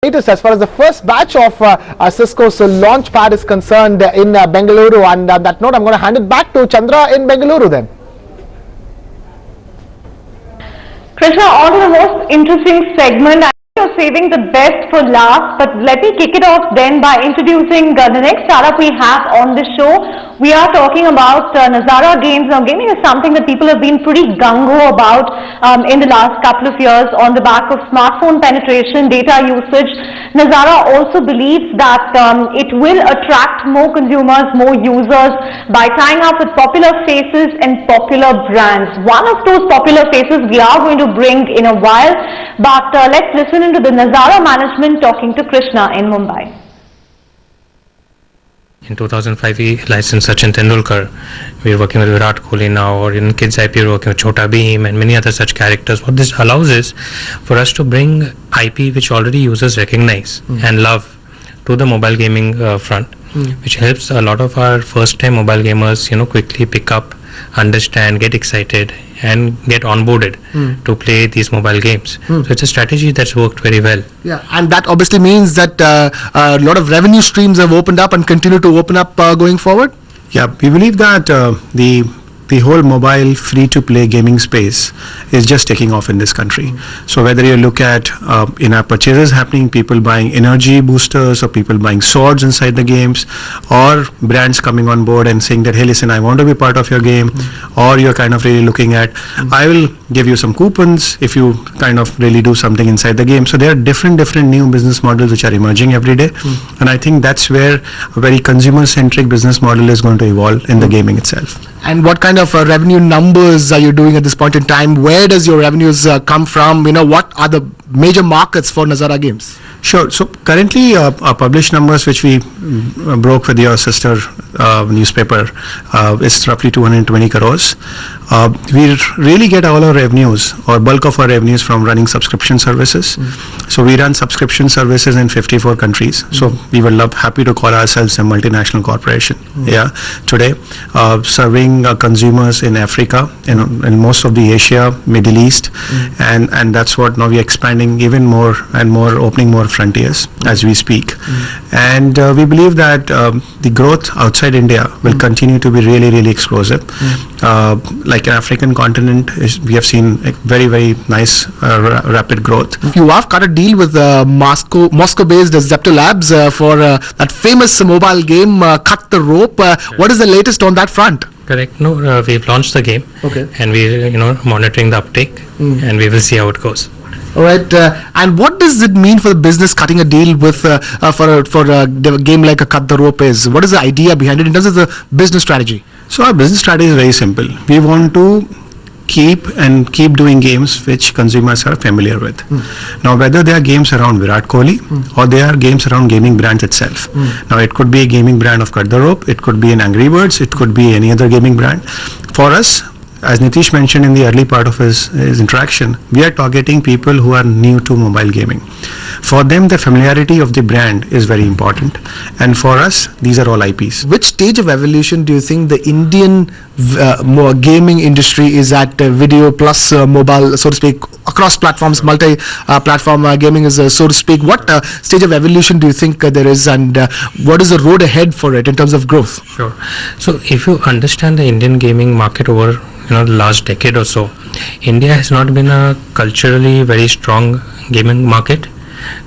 status as far as the first batch of Cisco's launch pad is concerned in Bengaluru. And on that note, I'm going to hand it back to Chandra in Bengaluru then. Krishna, on to the most interesting segment. I know you're saving the best for last, but let me kick it off then by introducing the next startup we have on the show. We are talking about Nazara Games. Now, gaming is something that people have been pretty gung-ho about in the last couple of years on the back of smartphone penetration, data usage. Nazara also believes that it will attract more consumers, more users by tying up with popular faces and popular brands. One of those popular faces we are going to bring in a while, but let's listen into the Nazara management talking to Krishna in Mumbai. In 2005, we licensed Sachin Tendulkar. We're working with Virat Kohli now, or in Kids IP, we're working with Chota Bheem and many other such characters. What this allows is for us to bring IP which already users recognize and love to the mobile gaming front, which helps a lot of our first-time mobile gamers, quickly pick up, understand, get excited, and get onboarded to play these mobile games. So it's a strategy that's worked very well. Yeah, and that obviously means that a lot of revenue streams have opened up and continue to open up going forward. Yeah, we believe that the whole mobile free-to-play gaming space is just taking off in this country. So whether you look at in-app purchases happening, people buying energy boosters, or people buying swords inside the games, or brands coming on board and saying that, hey, listen, I want to be part of your game, or you're kind of really looking at, I will give you some coupons if you kind of really do something inside the game. So there are different new business models which are emerging every day. And I think that's where a very consumer-centric business model is going to evolve in the gaming itself. And what kind of revenue numbers are you doing at this point in time? Where does your revenues come from? What are the major markets for Nazara Games? Sure. So currently, our published numbers, which we broke with your sister newspaper, is roughly 220 crores. We really get all our revenues, or bulk of our revenues, from running subscription services. So we run subscription services in 54 countries. So we were happy to call ourselves a multinational corporation. Yeah, today serving consumers in Africa, in most of the Asia, Middle East, and that's what now we're expanding even more and more, opening more frontiers as we speak. And we believe that the growth outside India will continue to be really explosive. Like an African continent, we have seen a very nice rapid growth. You have got a deal with Moscow-based Zepto Labs for that famous mobile game Cut the Rope. What is the latest on that front? Correct. No, we've launched the game, and we're monitoring the uptake, and we will see how it goes. All right, and what does it mean for the business cutting a deal with for a game like a Cut the Rope is? What is the idea behind it in terms of the business strategy? So our business strategy is very simple. We want to keep doing games which consumers are familiar with. Now, whether they are games around Virat Kohli or they are games around gaming brands itself. Now, it could be a gaming brand of Cut the Rope, it could be an Angry Birds, it could be any other gaming brand. For us, as Nitish mentioned in the early part of his interaction, we are targeting people who are new to mobile gaming. For them, the familiarity of the brand is very important, and for us, these are all IPs. Which stage of evolution do you think the Indian gaming industry is at? Video plus mobile, so to speak, across platforms, multi-platform gaming is, so to speak. What stage of evolution do you think there is, and what is the road ahead for it in terms of growth? Sure. So if you understand the Indian gaming market over the last decade or so, India has not been a culturally very strong gaming market.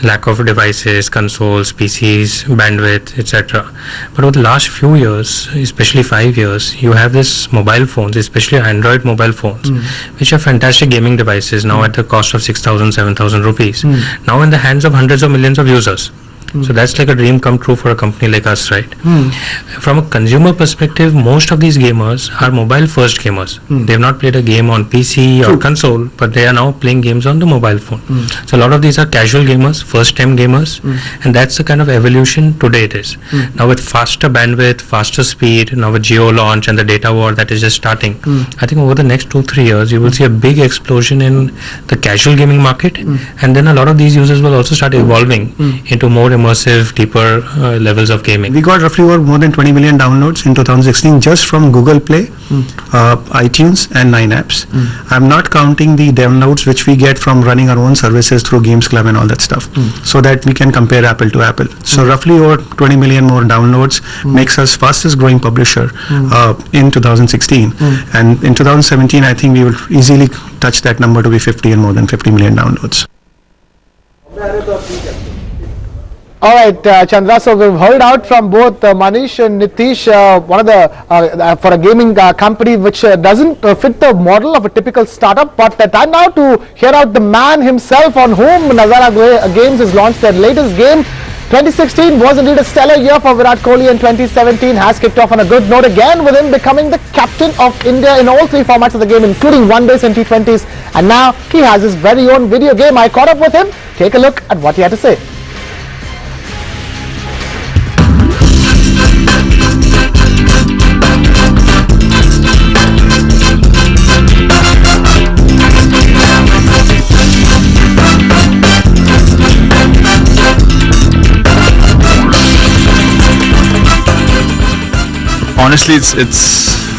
Lack of devices, consoles, PCs, bandwidth, etc. But over the last few years, especially 5 years, you have this mobile phones, especially Android mobile phones, which are fantastic gaming devices now at the cost of 6,000, 7,000 rupees. Now in the hands of hundreds of millions of users. So that's like a dream come true for a company like us, right? From a consumer perspective, most of these gamers are mobile first gamers. They have not played a game on PC or console, but they are now playing games on the mobile phone. So a lot of these are casual gamers, first time gamers, and that's the kind of evolution today it is. Now with faster bandwidth, faster speed, now with Geo launch and the data war that is just starting, I think over the next 2-3 years, you will see a big explosion in the casual gaming market, and then a lot of these users will also start evolving into more immersive, deeper levels of gaming. We got roughly over more than 20 million downloads in 2016 just from Google Play, iTunes and 9 apps. I'm not counting the downloads which we get from running our own services through Games Club and all that stuff, so that we can compare apple to apple. So roughly over 20 million more downloads makes us fastest growing publisher in 2016. And in 2017, I think we will easily touch that number to be 50 and more than 50 million downloads. All right, Chandra, so we've heard out from both Manish and Nitish, one of the, for a gaming company which doesn't fit the model of a typical startup, but time now to hear out the man himself on whom Nazara Games has launched their latest game. 2016 was indeed a stellar year for Virat Kohli, and 2017 has kicked off on a good note again, with him becoming the captain of India in all three formats of the game, including one-days and T20s, and now he has his very own video game. I caught up with him. Take a look at what he had to say. Honestly, it's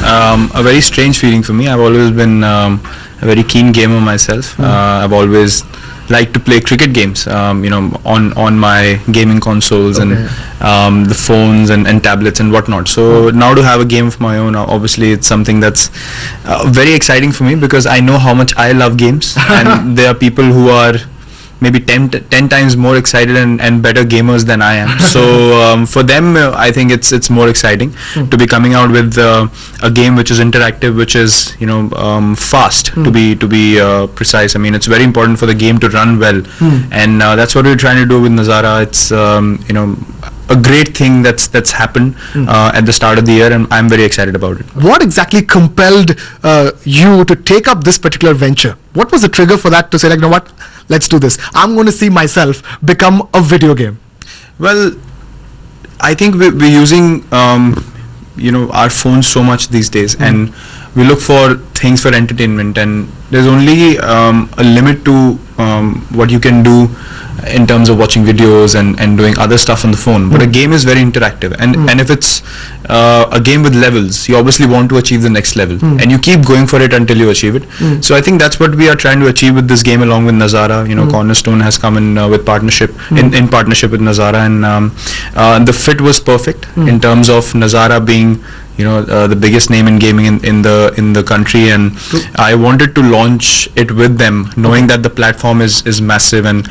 a very strange feeling for me. I've always been a very keen gamer myself. I've always liked to play cricket games, on my gaming consoles and the phones and tablets and whatnot. So now to have a game of my own, obviously it's something that's very exciting for me, because I know how much I love games, and there are people who are maybe 10 times more excited and better gamers than I am. So for them, I think it's more exciting to be coming out with a game which is interactive, which is fast, to be precise. I mean, it's very important for the game to run well, and that's what we're trying to do with Nazara. It's a great thing that's happened at the start of the year, and I'm very excited about it. What exactly compelled you to take up this particular venture? What was the trigger for that to say, like, you know what, let's do this? I'm going to see myself become a video game. Well, I think we're using our phones so much these days, and we look for things for entertainment, and there's only a limit to what you can do in terms of watching videos and doing other stuff on the phone. But a game is very interactive, and if it's a game with levels, you obviously want to achieve the next level, and you keep going for it until you achieve it. So I think that's what we are trying to achieve with this game, along with Nazara. Cornerstone has come in with partnership in partnership with Nazara, and the fit was perfect in terms of Nazara being the biggest name in gaming in the country, and I wanted to launch it with them, knowing that the platform is massive, and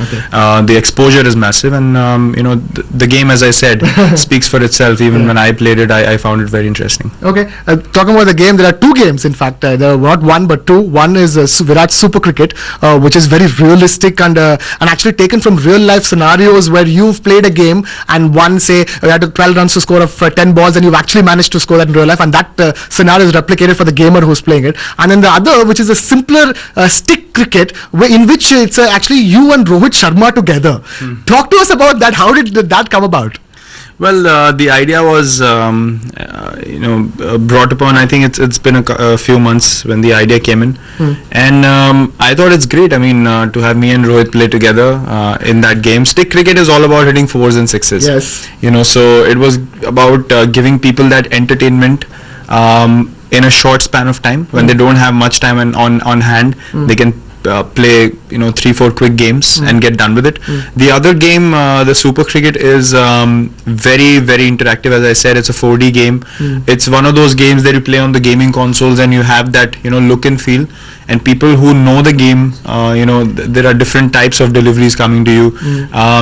the exposure is massive, and the game, as I said, speaks for itself. Even when I played it, I found it very interesting. Okay, talking about the game, there are two games, in fact. There are not one but two. One is Virat Super Cricket, which is very realistic and actually taken from real life scenarios where you've played a game and won, say, you had 12 runs to score of 10 balls, and you've actually managed to score that in real life, and that scenario is replicated for the gamer who's playing it. And then the other, which is a simpler stick cricket, in which it's actually you and Rohit Sharma together. Talk to us about that. How did that come about? Well, the idea was, brought upon. I think it's been a few months when the idea came in, and I thought it's great. I mean, to have me and Rohit play together in that game. Stick cricket is all about hitting 4s and 6s. Yes. So it was about giving people that entertainment in a short span of time, when they don't have much time on hand. They can play 3-4 quick games and get done with it. The other game, the Super Cricket, is very, very interactive. As I said, it's a 4D game. It's one of those games that you play on the gaming consoles, and you have that look and feel. And people who know the game, there are different types of deliveries coming to you.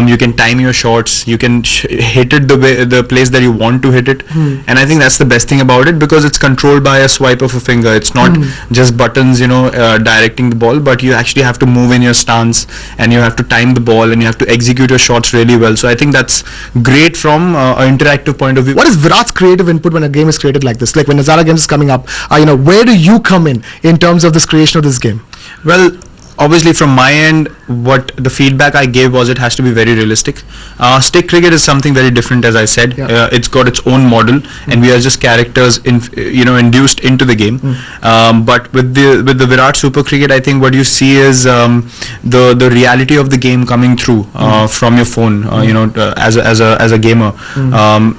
You can time your shots. You can hit it the place that you want to hit it. And I think that's the best thing about it, because it's controlled by a swipe of a finger. It's not just buttons, directing the ball, but you actually have to move in your stance, and you have to time the ball, and you have to execute your shots really well. So I think that's great from an interactive point of view. What is Virat's creative input when a game is created like this? Like when Nazara Games is coming up, where do you come in terms of this creation of this game? Well, obviously from my end, what the feedback I gave was it has to be very realistic. Stick cricket is something very different, as I said. Yeah. It's got its own model, and we are just characters induced into the game. But with the Virat Super Cricket, I think what you see is the reality of the game coming through from your phone. As a gamer,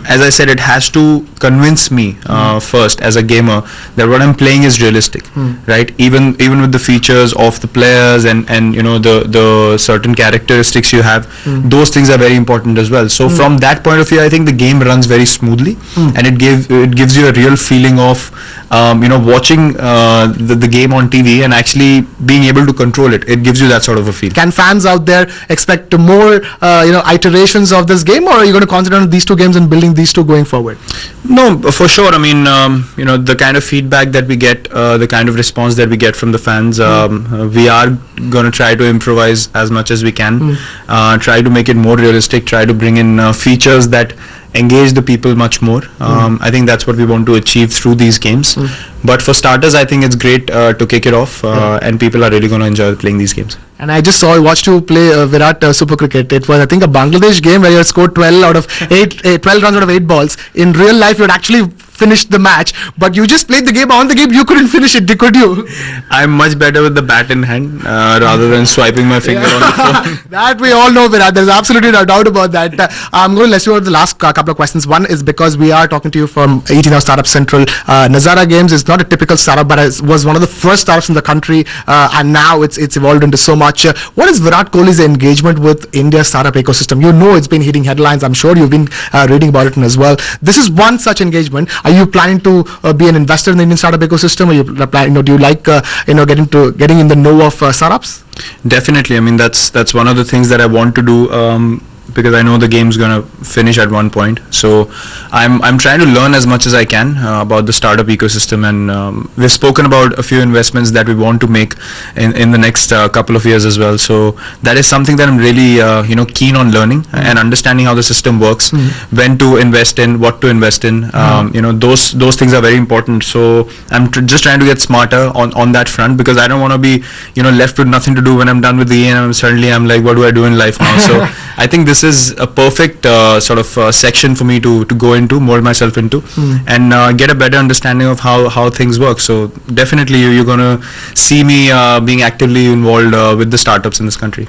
as I said, it has to convince me first as a gamer that what I'm playing is realistic, right? Even with the features of the players and the certain characteristics you have, those things are very important as well. So from that point of view, I think the game runs very smoothly, and it gives you a real feeling of watching the game on TV and actually being able to control it. It gives you that sort of a feel. Can fans out there expect more iterations of this game, or are you going to concentrate on these two games and building these two going forward? No, for sure. I mean, the kind of feedback that we get, the kind of response that we get from the fans, we are going to try to improvise as much as we can, try to make it more realistic, try to bring in features that engage the people much more. I think that's what we want to achieve through these games. But for starters, I think it's great to kick it off, and people are really going to enjoy playing these games. And I just watched you play Virat Super Cricket. It was, I think, a Bangladesh game where you had scored 12 runs out of 8 balls. In real life, you had actually finished the match, but you just played the game on the game. You couldn't finish it, could you? I'm much better with the bat in hand rather than swiping my finger on the phone. That we all know, Virat. There's absolutely no doubt about that. I'm going to let you know the last couple of questions. One is because we are talking to you from 18 Hour Startup Central. Nazara Games is not a typical startup, but it was one of the first startups in the country, and now it's evolved into so much. What is Virat Kohli's engagement with India's startup ecosystem? You know it's been hitting headlines. I'm sure you've been reading about it as well. This is one such engagement. Are you planning to be an investor in the Indian startup ecosystem? Or do you like getting in the know of startups? Definitely. I mean, that's one of the things that I want to do. Because I know the game's gonna finish at one point, so I'm trying to learn as much as I can about the startup ecosystem, and we've spoken about a few investments that we want to make in the next couple of years as well. So that is something that I'm really keen on learning and understanding how the system works, when to invest in, what to invest in. Those things are very important. So I'm just trying to get smarter on that front, because I don't want to be left with nothing to do when I'm done with the game, and suddenly I'm like, what do I do in life now? So I think this is a perfect section for me to go into, mold myself into, and get a better understanding of how things work. So definitely you're going to see me being actively involved with the startups in this country.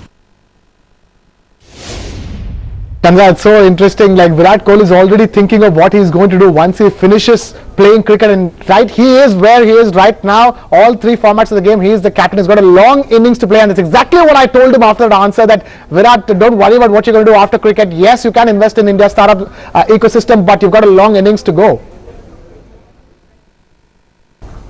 Chandra, it's so interesting. Like, Virat Kohli is already thinking of what he's going to do once he finishes playing cricket, and right, he is where he is right now. All 3 formats of the game, he is the captain. He's got a long innings to play, and that's exactly what I told him after the answer, that Virat, don't worry about what you're going to do after cricket. Yes, you can invest in India's startup ecosystem, but you've got a long innings to go.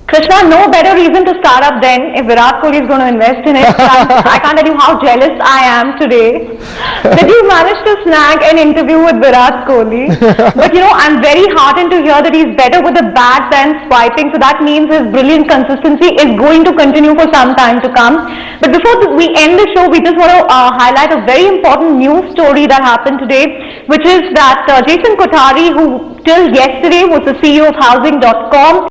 Krishna, no better reason to start up then if Virat Kohli is going to invest in it. I can't tell you how jealous I am today that you managed to snag an interview with Virat Kohli. But I'm very heartened to hear that he's better with the bat than swiping. So that means his brilliant consistency is going to continue for some time to come. But before we end the show, we just want to highlight a very important news story that happened today, which is that Jason Kothari, who till yesterday was the CEO of Housing.com,